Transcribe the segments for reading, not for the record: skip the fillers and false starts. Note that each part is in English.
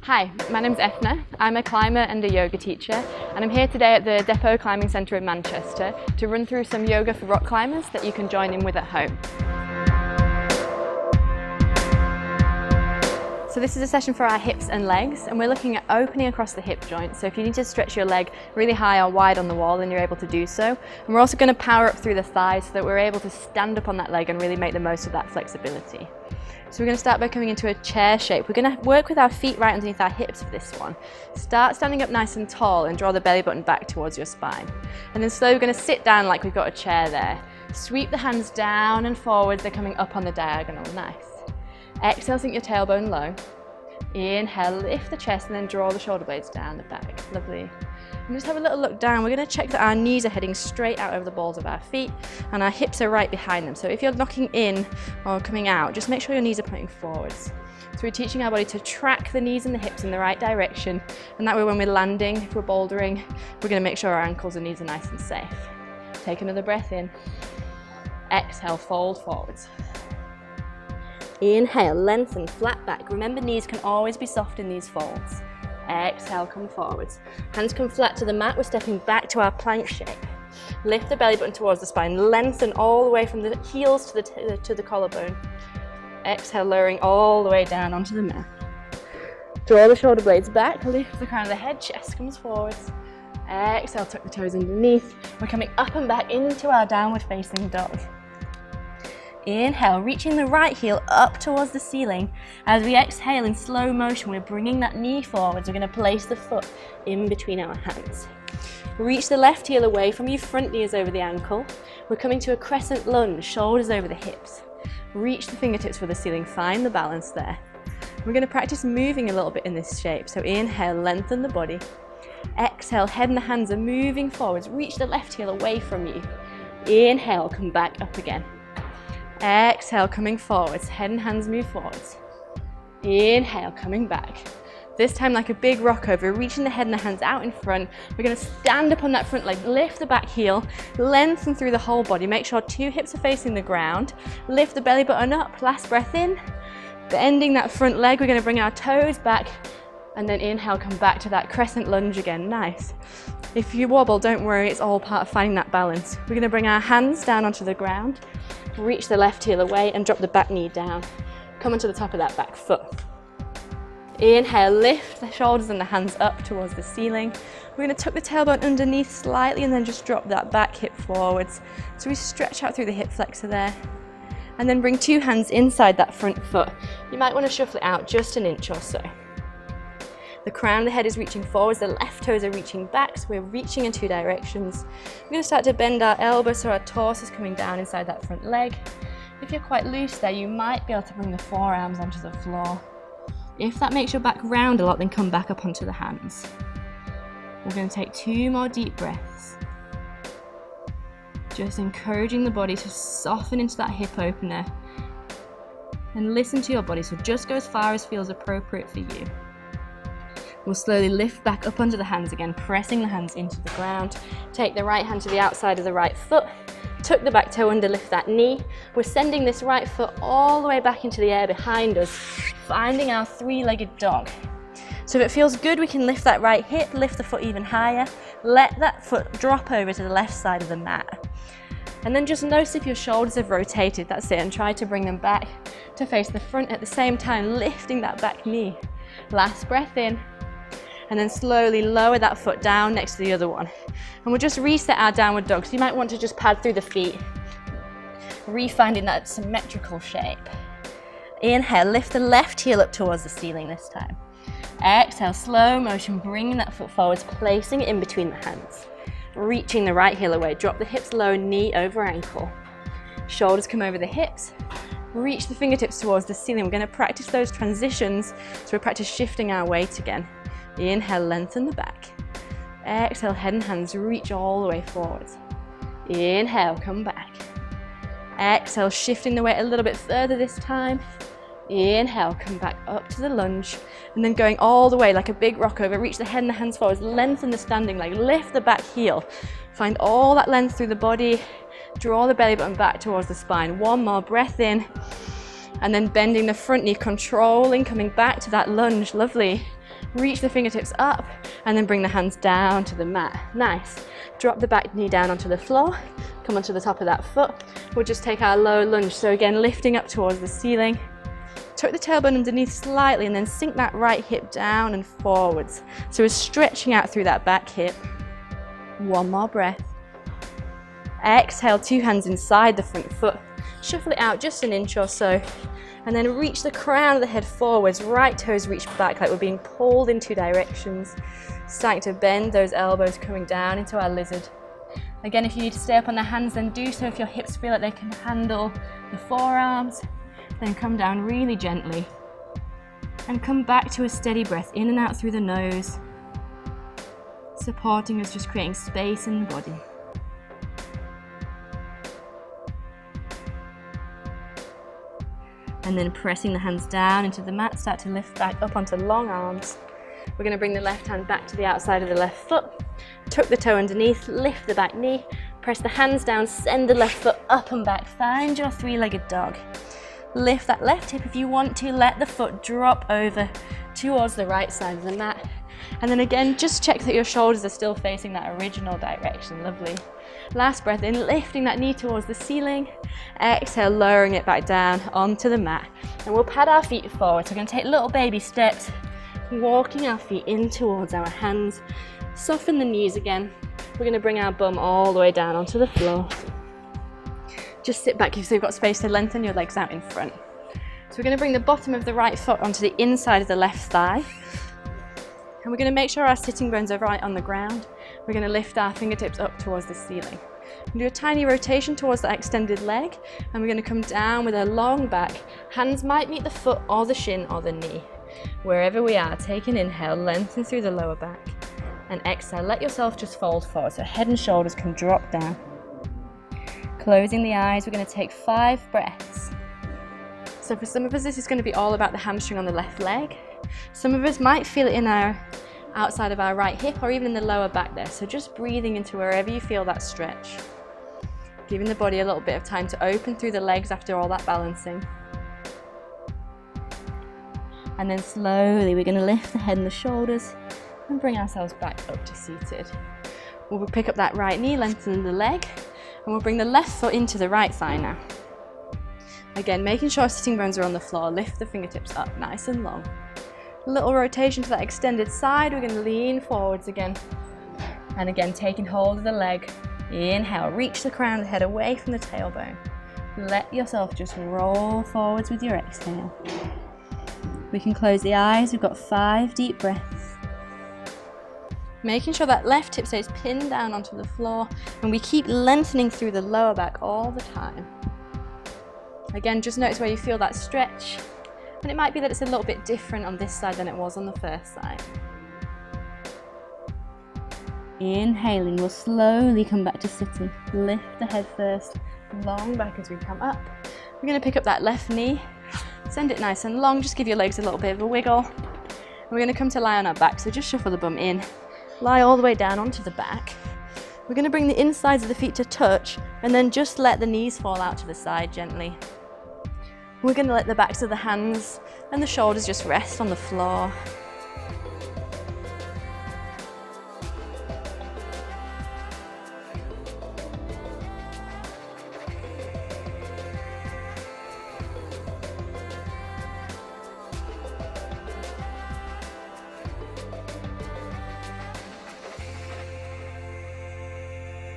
Hi, my name's Eithne. I'm a climber and a yoga teacher, and I'm here today at the Depot Climbing Centre in Manchester to run through some yoga for rock climbers that you can join in with at home. So this is a session for our hips and legs, and we're looking at opening across the hip joint. So if you need to stretch your leg really high or wide on the wall, then you're able to do so. And we're also going to power up through the thighs so that we're able to stand up on that leg and really make the most of that flexibility. So we're going to start by coming into a chair shape. We're going to work with our feet right underneath our hips for this one. Start standing up nice and tall and draw the belly button back towards your spine. And then slowly we're going to sit down like we've got a chair there. Sweep the hands down and forwards, they're coming up on the diagonal, nice. Exhale, sink your tailbone low. Inhale, lift the chest and then draw the shoulder blades down the back, lovely. And just have a little look down. We're going to check that our knees are heading straight out over the balls of our feet and our hips are right behind them. So if you're knocking in or coming out, just make sure your knees are pointing forwards. So we're teaching our body to track the knees and the hips in the right direction, and that way when we're landing, if we're bouldering, we're going to make sure our ankles and knees are nice and safe. Take another breath in. Exhale, fold forwards. Inhale, lengthen, flat back. Remember, knees can always be soft in these folds. Exhale, come forwards. Hands come flat to the mat. We're stepping back to our plank shape. Lift the belly button towards the spine. Lengthen all the way from the heels to the collarbone. Exhale, lowering all the way down onto the mat. Draw the shoulder blades back. Lift the crown of the head. Chest comes forwards. Exhale, tuck the toes underneath. We're coming up and back into our downward facing dog. Inhale, reaching the right heel up towards the ceiling. As we exhale in slow motion, we're bringing that knee forwards. We're going to place the foot in between our hands. Reach the left heel away from you, front knee is over the ankle. We're coming to a crescent lunge, shoulders over the hips. Reach the fingertips for the ceiling, find the balance there. We're going to practice moving a little bit in this shape. So inhale, lengthen the body. Exhale, head and the hands are moving forwards. Reach the left heel away from you. Inhale, come back up again. Exhale, coming forwards, head and hands move forwards. Inhale, coming back. This time like a big rock over, reaching the head and the hands out in front. We're going to stand up on that front leg, lift the back heel, lengthen through the whole body. Make sure 2 hips are facing the ground. Lift the belly button up, last breath in. Bending that front leg, we're going to bring our toes back and then inhale, come back to that crescent lunge again, nice. If you wobble, don't worry, it's all part of finding that balance. We're going to bring our hands down onto the ground. Reach the left heel away and drop the back knee down. Come onto the top of that back foot. Inhale, lift the shoulders and the hands up towards the ceiling. We're going to tuck the tailbone underneath slightly and then just drop that back hip forwards. So we stretch out through the hip flexor there. And then bring 2 hands inside that front foot. You might want to shuffle it out just an inch or so. The crown of the head is reaching forwards, the left toes are reaching back, so we're reaching in 2 directions. We're going to start to bend our elbows so our torso is coming down inside that front leg. If you're quite loose there, you might be able to bring the forearms onto the floor. If that makes your back round a lot, then come back up onto the hands. We're going to take 2 more deep breaths. Just encouraging the body to soften into that hip opener. And listen to your body, so just go as far as feels appropriate for you. We'll slowly lift back up onto the hands again, pressing the hands into the ground. Take the right hand to the outside of the right foot. Tuck the back toe under, lift that knee. We're sending this right foot all the way back into the air behind us, finding our 3-legged dog. So if it feels good, we can lift that right hip, lift the foot even higher. Let that foot drop over to the left side of the mat. And then just notice if your shoulders have rotated, that's it, and try to bring them back to face the front at the same time, lifting that back knee. Last breath in. And then slowly lower that foot down next to the other one. And we'll just reset our downward dog. So you might want to just pad through the feet, refinding that symmetrical shape. Inhale, lift the left heel up towards the ceiling this time. Exhale, slow motion, bringing that foot forwards, placing it in between the hands. Reaching the right heel away, drop the hips low, knee over ankle. Shoulders come over the hips. Reach the fingertips towards the ceiling. We're going to practice those transitions, so we practice shifting our weight again. Inhale, lengthen the back. Exhale, head and hands reach all the way forwards. Inhale, come back. Exhale, shifting the weight a little bit further this time. Inhale, come back up to the lunge. And then going all the way like a big rock over. Reach the head and the hands forwards. Lengthen the standing leg. Lift the back heel. Find all that length through the body. Draw the belly button back towards the spine. 1 more breath in. And then bending the front knee, controlling, coming back to that lunge. Lovely. Reach the fingertips up and then bring the hands down to the mat. Nice. Drop the back knee down onto the floor. Come onto the top of that foot. We'll just take our low lunge. So again, lifting up towards the ceiling. Tuck the tailbone underneath slightly and then sink that right hip down and forwards. So we're stretching out through that back hip. One more breath. Exhale, 2 hands inside the front foot. Shuffle it out just an inch or so. And then reach the crown of the head forwards. Right toes reach back like we're being pulled in 2 directions. Starting to bend those elbows, coming down into our lizard. Again, if you need to stay up on the hands, then do so. If your hips feel like they can handle the forearms, then come down really gently. And come back to a steady breath in and out through the nose. Supporting us, just creating space in the body. And then pressing the hands down into the mat, start to lift back up onto long arms. We're going to bring the left hand back to the outside of the left foot. Tuck the toe underneath, lift the back knee, press the hands down, send the left foot up and back. Find your 3-legged dog. Lift that left hip if you want to, let the foot drop over towards the right side of the mat. And then again, just check that your shoulders are still facing that original direction. Lovely. Last breath in, lifting that knee towards the ceiling. Exhale, lowering it back down onto the mat. And we'll pad our feet forward. So we're going to take little baby steps, walking our feet in towards our hands. Soften the knees again. We're going to bring our bum all the way down onto the floor. Just sit back so you've got space to lengthen your legs out in front. So we're going to bring the bottom of the right foot onto the inside of the left thigh. And we're going to make sure our sitting bones are right on the ground. We're going to lift our fingertips up towards the ceiling. Do a tiny rotation towards that extended leg, and we're going to come down with a long back. Hands might meet the foot or the shin or the knee. Wherever we are, take an inhale, lengthen through the lower back, and exhale, let yourself just fold forward so head and shoulders can drop down. Closing the eyes, we're going to take 5 breaths. So for some of us, this is going to be all about the hamstring on the left leg. Some of us might feel it in our outside of our right hip or even in the lower back there. So just breathing into wherever you feel that stretch. Giving the body a little bit of time to open through the legs after all that balancing. And then slowly we're going to lift the head and the shoulders and bring ourselves back up to seated. We'll pick up that right knee, lengthen the leg, and we'll bring the left foot into the right thigh now. Again, making sure our sitting bones are on the floor, lift the fingertips up nice and long. A little rotation to that extended side, we're going to lean forwards again. And again, taking hold of the leg. Inhale, reach the crown of the head away from the tailbone. Let yourself just roll forwards with your exhale. We can close the eyes, we've got 5 deep breaths. Making sure that left hip stays pinned down onto the floor, and we keep lengthening through the lower back all the time. Again, just notice where you feel that stretch. And it might be that it's a little bit different on this side than it was on the first side. Inhaling, we'll slowly come back to sitting. Lift the head first, long back as we come up. We're going to pick up that left knee, send it nice and long, just give your legs a little bit of a wiggle. And we're going to come to lie on our back, so just shuffle the bum in. Lie all the way down onto the back. We're going to bring the insides of the feet to touch, and then just let the knees fall out to the side gently. We're going to let the backs of the hands and the shoulders just rest on the floor.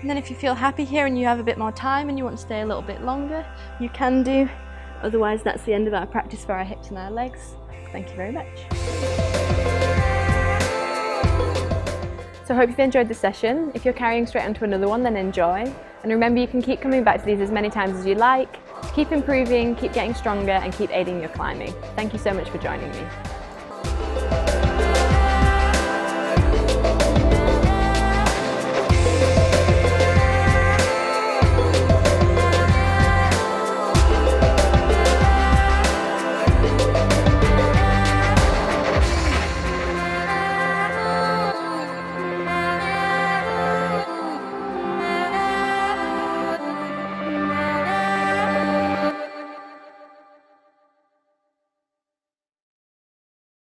And then if you feel happy here and you have a bit more time and you want to stay a little bit longer, you can do. Otherwise, that's the end of our practice for our hips and our legs. Thank you very much. So I hope you've enjoyed the session. If you're carrying straight onto another one, then enjoy. And remember, you can keep coming back to these as many times as you like. Keep improving, keep getting stronger, and keep aiding your climbing. Thank you so much for joining me.